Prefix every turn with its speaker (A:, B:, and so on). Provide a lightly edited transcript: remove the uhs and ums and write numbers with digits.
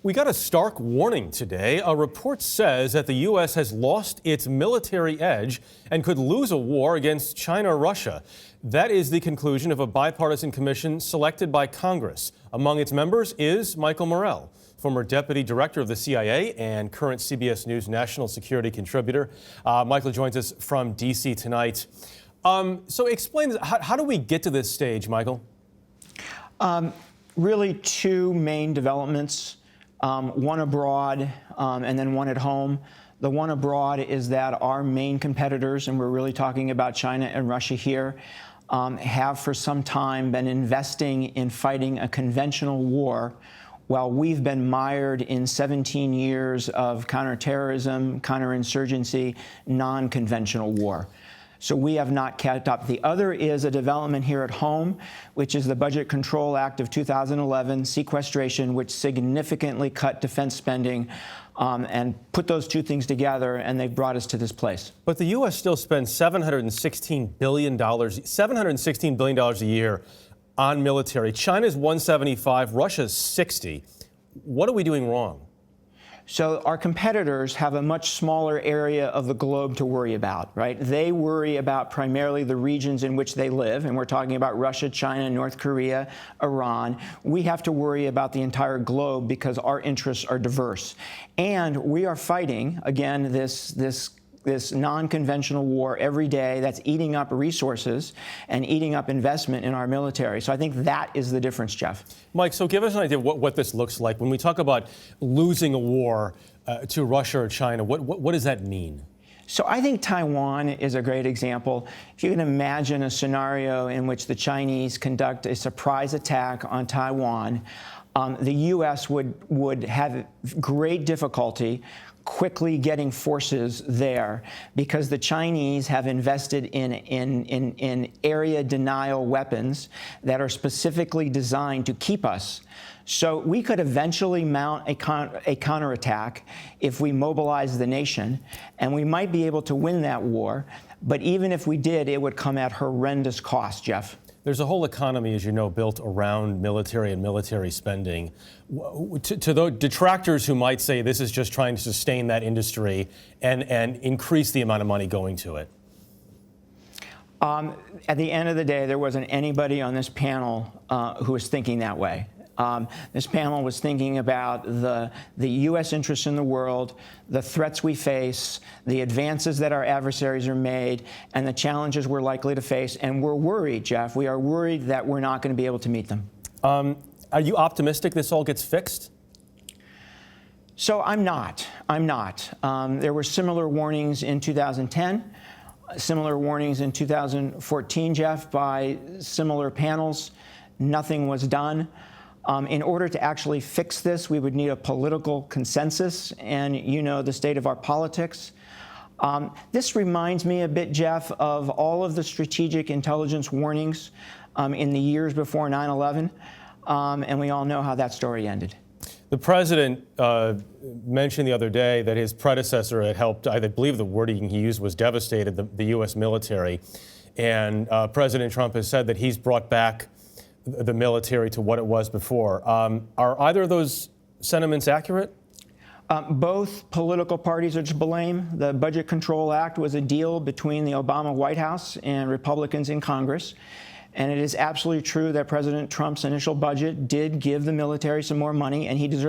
A: We got a stark warning today. A report says that the U.S. has lost its military edge and could lose a war against China or Russia. That is the conclusion of a bipartisan commission selected by Congress. Among its members is Michael Morell, former deputy director of the CIA and current CBS News national security contributor. Michael joins us from D.C. tonight. So explain, how do we get to this stage, Michael?
B: Really two main developments, one abroad and then one at home. The one abroad is that our main competitors, and we're really talking about China and Russia here, have for some time been investing in fighting a conventional war while we've been mired in 17 years of counterterrorism, counterinsurgency, non-conventional war. So we have not kept up. The other is a development here at home, which is the Budget Control Act of 2011, sequestration, which significantly cut defense spending and put those two things together, and they've brought us to this place.
A: But the U.S. still spends $716 billion a year on military. China's 175, Russia's 60. What are we doing wrong?
B: So our competitors have a much smaller area of the globe to worry about, right? They worry about primarily the regions in which they live, and we're talking about Russia, China, North Korea, Iran. We have to worry about the entire globe because our interests are diverse. And we are fighting, again, this non-conventional war every day that's eating up resources and eating up investment in our military. So I think that is the difference, Jeff.
A: Mike, so give us an idea of what this looks like. When we talk about losing a war to Russia or China, what does that mean?
B: So I think Taiwan is a great example. If you can imagine a scenario in which the Chinese conduct a surprise attack on Taiwan, the U.S. would have great difficulty quickly getting forces there because the Chinese have invested in area denial weapons that are specifically designed to keep us. So we could eventually mount a counterattack if we mobilize the nation, and we might be able to win that war. But even if we did, it would come at horrendous cost, Jeff.
A: There's a whole economy, as you know, built around military and military spending. To the detractors who might say this is just trying to sustain that industry and increase the amount of money going to it.
B: At the end of the day, there wasn't anybody on this panel who was thinking that way. This panel was thinking about the U.S. interests in the world, the threats we face, the advances that our adversaries are made, and the challenges we're likely to face. And we're worried, Jeff. We are worried that we're not going to be able to meet them.
A: Are you optimistic this all gets fixed?
B: So I'm not. There were similar warnings in 2010, similar warnings in 2014, Jeff, by similar panels. Nothing was done. In order to actually fix this, we would need a political consensus, and you know the state of our politics. This reminds me a bit, Jeff, of all of the strategic intelligence warnings in the years before 9/11, and we all know how that story ended.
A: The president mentioned the other day that his predecessor had helped, I believe the wording he used was devastated the U.S. military, and President Trump has said that he's brought back the military to what it was before. Are either of those sentiments accurate?
B: Both political parties are to blame. The Budget Control Act was a deal between the Obama White House and Republicans in Congress. And it is absolutely true that President Trump's initial budget did give the military some more money, and he deserves